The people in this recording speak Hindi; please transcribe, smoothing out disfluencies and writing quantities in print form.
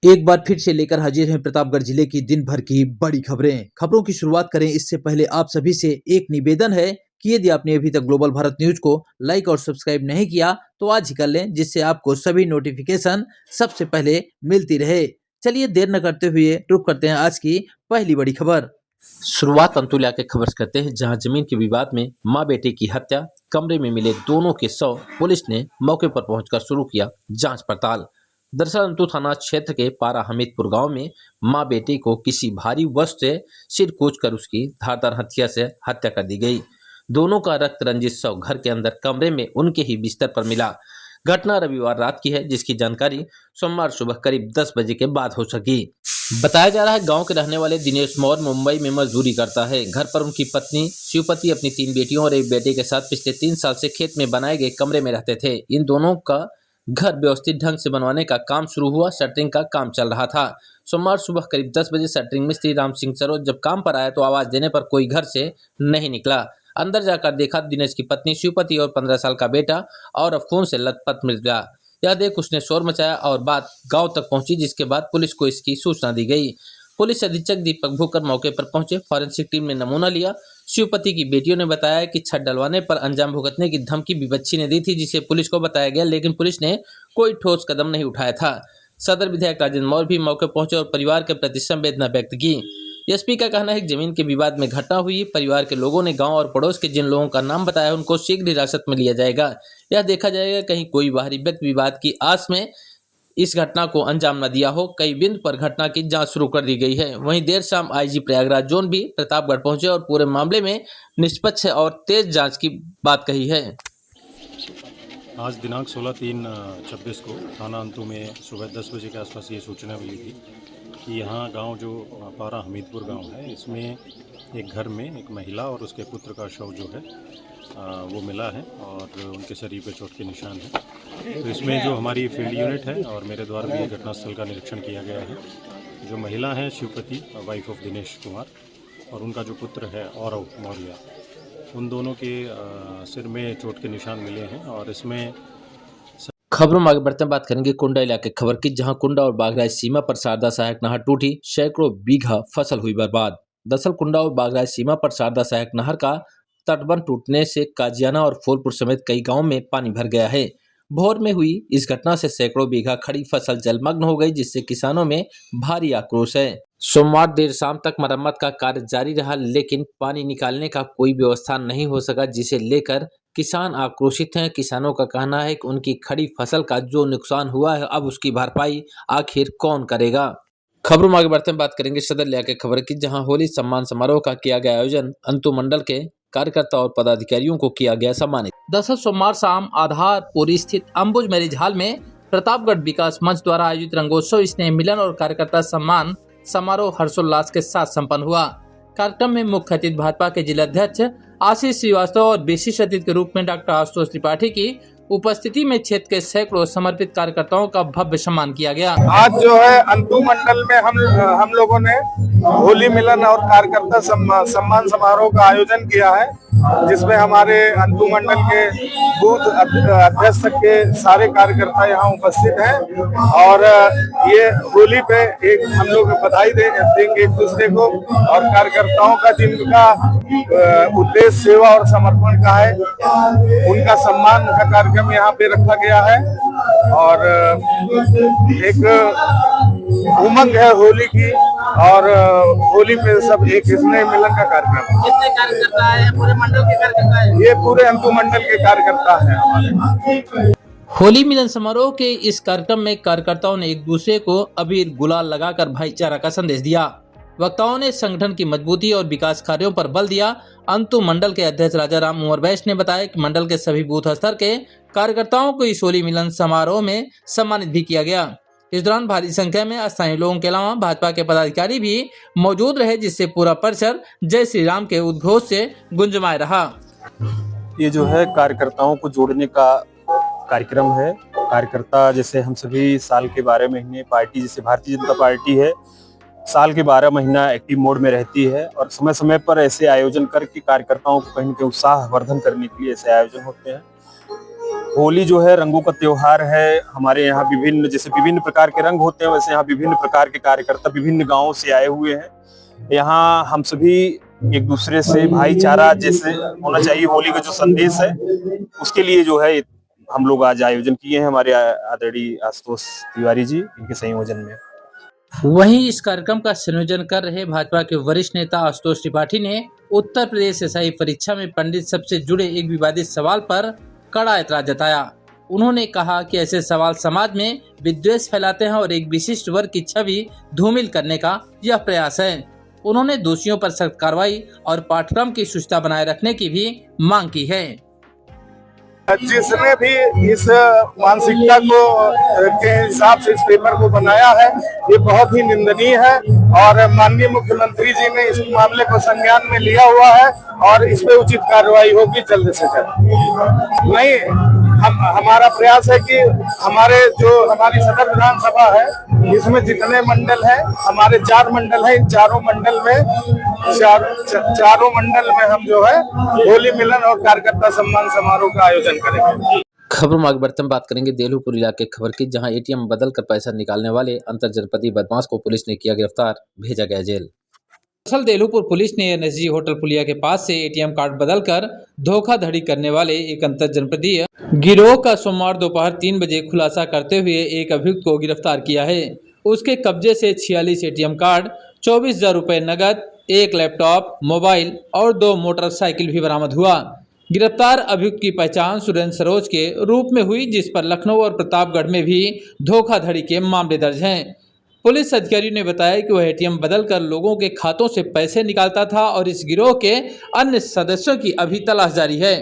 एक बार फिर से लेकर हाजिर हैं प्रतापगढ़ जिले की दिन भर की बड़ी खबरें। खबरों की शुरुआत करें इससे पहले आप सभी से एक निवेदन है कि यदि आपने अभी तक ग्लोबल भारत न्यूज को लाइक और सब्सक्राइब नहीं किया तो आज ही कर लें, जिससे आपको सभी नोटिफिकेशन सबसे पहले मिलती रहे। चलिए देर न करते हुए रुक करते हैं आज की पहली बड़ी खबर। शुरुआत अंतुल्या के खबर से करते हैं, जहां जमीन के विवाद में मां बेटे की हत्या, कमरे में मिले दोनों के शव, पुलिस ने मौके पर पहुंचकर शुरू किया जांच पड़ताल। दरअसल अंतु थाना क्षेत्र के पारा हमीदपुर गांव में मां बेटी को किसी भारी वस्तु से सिर कूचकर उसकी धारदार हथियार से हत्या कर दी गई। दोनों का रक्त रंजित शव घर के अंदर कमरे में उनके ही बिस्तर पर मिला। घटना रविवार रात की है, जिसकी जानकारी सोमवार सुबह करीब 10 बजे के बाद हो सकी। बताया जा रहा है गांव के रहने वाले दिनेश मौर्य मुंबई में मजदूरी करता है। घर पर उनकी पत्नी शिवपति अपनी 3 बेटियों और एक बेटे के साथ पिछले 3 साल से खेत में बनाए गए कमरे में रहते थे। इन दोनों का घर व्यवस्थित ढंग से बनवाने का काम शुरू हुआ, शटरिंग का काम चल रहा था। सोमवार सुबह करीब 10 बजे शटरिंग मिस्त्री राम सिंह सरोज जब काम पर आया तो आवाज देने पर कोई घर से नहीं निकला। अंदर जाकर देखा दिनेश की पत्नी शिवपति और 15 साल का बेटा और अब खून से लथपथ मिल गया। यह देख उसने शोर मचाया और बात गांव तक पहुंची, जिसके बाद पुलिस को इसकी सूचना दी गई। पुलिस अधीक्षक दीपक भूकर मौके पर पहुंचे। फॉरेंसिक टीम ने नमूना लिया। शिवपति की बेटियों ने बताया कि छत डलवाने पर अंजाम भुगतने की धमकी विपक्षी ने दी थी, जिसे पुलिस को बताया गया, लेकिन पुलिस ने कोई ठोस कदम नहीं उठाया था। सदर विधायक राजेंद्र मौर्य भी मौके पहुंचे और परिवार के प्रति संवेदना व्यक्त की। एसपी का कहना है कि जमीन के विवाद में घटना हुई। परिवार के लोगों ने गांव और पड़ोस के जिन लोगों का नाम बताया उनको शीघ्र हिरासत में लिया जाएगा। यह देखा जाएगा कहीं कोई बाहरी व्यक्ति विवाद की आस में इस घटना को अंजाम न दिया हो। कई बिंदु पर घटना की जांच शुरू कर दी गई है। वहीं देर शाम आईजी प्रयागराज जोन भी प्रतापगढ़ पहुंचे और पूरे मामले में निष्पक्ष और तेज जांच की बात कही है। आज दिनांक 16/3/26 को थाना अंतु में सुबह 10 बजे के आसपास ये सूचना मिली थी कि यहाँ गांव जो पारा हमीदपुर गांव है, इसमें एक घर में एक महिला और उसके पुत्र का शव जो है वो मिला है और उनके शरीर पे चोट के निशान है। तो इसमें जो हमारी फील्ड यूनिट है और मेरे द्वारा भी घटनास्थल का निरीक्षण किया गया है। जो महिला है शिवपति, वाइफ ऑफ दिनेश कुमार, और उनका जो पुत्र है औरव मौर्य, उन दोनों के सिर में चोट के निशान मिले हैं। और इसमें खबरों में आगे बढ़ते हैं, बात करेंगे कुंडा इलाके खबर की, जहां कुंडा और बागराज सीमा पर शारदा सहायक नहर टूटी, सैकड़ों बीघा फसल हुई बर्बाद। दरअसल कुंडा और बागराज सीमा पर शारदा सहायक नहर का तटबंध टूटने से काजियाना और फूलपुर समेत कई गांवों में पानी भर गया है। भोर में हुई इस घटना से सैकड़ों बीघा खड़ी फसल जलमग्न हो गई, जिससे किसानों में भारी आक्रोश है। सोमवार देर शाम तक मरम्मत का कार्य जारी रहा, लेकिन पानी निकालने का कोई व्यवस्था नहीं हो सका, जिसे लेकर किसान आक्रोशित हैं। किसानों का कहना है कि उनकी खड़ी फसल का जो नुकसान हुआ है, अब उसकी भरपाई आखिर कौन करेगा। खबरों में आगे बढ़ते हैं, बात करेंगे सदर इलाके खबर की, जहां होली सम्मान समारोह का किया गया आयोजन। अंतु मंडल के कार्यकर्ता और पदाधिकारियों को किया गया सम्मानित। दरअसल सोमवार शाम आधारपुरी स्थित अंबुज मैरिज हॉल में प्रतापगढ़ विकास मंच द्वारा आयोजित रंगोत्सव, स्नेह मिलन और कार्यकर्ता सम्मान समारोह हर्षोल्लास के साथ संपन्न हुआ। कार्यक्रम में मुख्य अतिथि भाजपा के जिला अध्यक्ष आशीष श्रीवास्तव और विशिष्ट अतिथि के रूप में डॉक्टर आशुतोष त्रिपाठी की उपस्थिति में क्षेत्र के सैकड़ों समर्पित कार्यकर्ताओं का भव्य सम्मान किया गया। आज जो है अंतु मंडल में हम लोगों ने होली मिलन और कार्यकर्ता सम्मान समारोह का आयोजन किया है, जिसमें हमारे अंतु मंडल के बूथ अध्यक्ष के सारे कार्यकर्ता यहाँ उपस्थित हैं। और ये होली पे एक हम लोग बधाई देंगे एक दूसरे को, और कार्यकर्ताओं का जिनका उद्देश्य सेवा और समर्पण का है, उनका सम्मान का कार्यक्रम यहाँ पे रखा गया है। और एक उमंग है होली की, और होली पे सब एक स्नेह मिलन का कार्यक्रम। कितने कार्यकर्ता है? पूरे मंडल के कार्यकर्ता है? ये पूरे अंतु मंडल के कार्यकर्ता हैं हमारे। होली मिलन समारोह के इस कार्यक्रम में कार्यकर्ताओं ने एक दूसरे को अबीर गुलाल लगाकर भाईचारा का संदेश दिया। वक्ताओं ने संगठन की मजबूती और विकास कार्यों पर बल दिया। अंतु मंडल के अध्यक्ष राजा राम उमर वैश्य ने बताया कि मंडल के सभी बूथ स्तर के कार्यकर्ताओं को इस होली मिलन समारोह में सम्मानित भी किया गया। इस दौरान भारी संख्या में स्थानीय लोगों के अलावा भाजपा के पदाधिकारी भी मौजूद रहे, जिससे पूरा परिसर जय श्री राम के उद्घोष से गुंजमाए रहा। ये जो है कार्यकर्ताओं को जोड़ने का कार्यक्रम है। कार्यकर्ता जैसे हम सभी साल के 12 महीने पार्टी, जैसे भारतीय जनता पार्टी है, साल के 12 महीना एक्टिव मोड में रहती है, और समय समय पर ऐसे आयोजन करके कार्यकर्ताओं को कहीं न कहीं उत्साह वर्धन करने के लिए ऐसे आयोजन होते हैं। होली जो है रंगों का त्योहार है। हमारे यहाँ विभिन्न जैसे विभिन्न प्रकार के रंग होते हैं, वैसे यहाँ विभिन्न प्रकार के कार्यकर्ता विभिन्न गांवों से आए हुए हैं। यहाँ हम सभी एक दूसरे से भाईचारा जैसे होना चाहिए, होली का जो संदेश है उसके लिए जो है हम लोग आज आयोजन किए हैं। हमारे आदरणीय आशुतोष तिवारी जी इनके संयोजन में। वहीं इस कार्यक्रम का संयोजन कर रहे भाजपा के वरिष्ठ नेता आशुतोष त्रिपाठी ने उत्तर प्रदेश एसआई परीक्षा में पंडित सब से जुड़े एक विवादित सवाल पर कड़ा ऐतराज जताया। उन्होंने कहा कि ऐसे सवाल समाज में विद्वेष फैलाते हैं और एक विशिष्ट वर्ग की छवि धूमिल करने का यह प्रयास है। उन्होंने दोषियों पर सख्त कार्रवाई और पाठ्यक्रम की शुचिता बनाए रखने की भी मांग की है। जिसने भी इस मानसिकता को के हिसाब से इस पेपर को बनाया है, ये बहुत ही निंदनीय है और माननीय मुख्यमंत्री जी ने इस मामले को संज्ञान में लिया हुआ है और इस पे उचित कार्रवाई होगी जल्द से जल्द। नहीं, हमारा प्रयास है कि हमारी सदर विधानसभा है, इसमें जितने मंडल है, हमारे 4 मंडल है, इन चारों मंडल में हम जो है होली मिलन और कार्यकर्ता सम्मान समारोह का आयोजन करेंगे। खबरों में आगे बढ़ते हम बात करेंगे देलूपुर इलाके खबर की, जहां एटीएम बदल कर पैसा निकालने वाले अंतर जनपदीय बदमाश को पुलिस ने किया गिरफ्तार, भेजा गया जेल। दरअसल देलूपुर पुलिस ने एनएसजी होटल पुलिया के पास से एटीएम कार्ड बदलकर धोखाधड़ी करने वाले एक अंतर जनपदीय गिरोह का सोमवार दोपहर 3 बजे खुलासा करते हुए एक अभियुक्त को गिरफ्तार किया है। उसके कब्जे से 46 एटीएम कार्ड, 24,000 रुपए नगद, 1 लैपटॉप, मोबाइल और 2 मोटरसाइकिल भी बरामद हुआ। गिरफ्तार अभियुक्त की पहचान सुरेंद्र सरोज के रूप में हुई, जिस पर लखनऊ और प्रतापगढ़ में भी धोखाधड़ी के मामले दर्ज हैं। पुलिस अधिकारियों ने बताया कि वह एटीएम बदलकर लोगों के खातों से पैसे निकालता था और इस गिरोह के अन्य सदस्यों की अभी तलाश जारी है।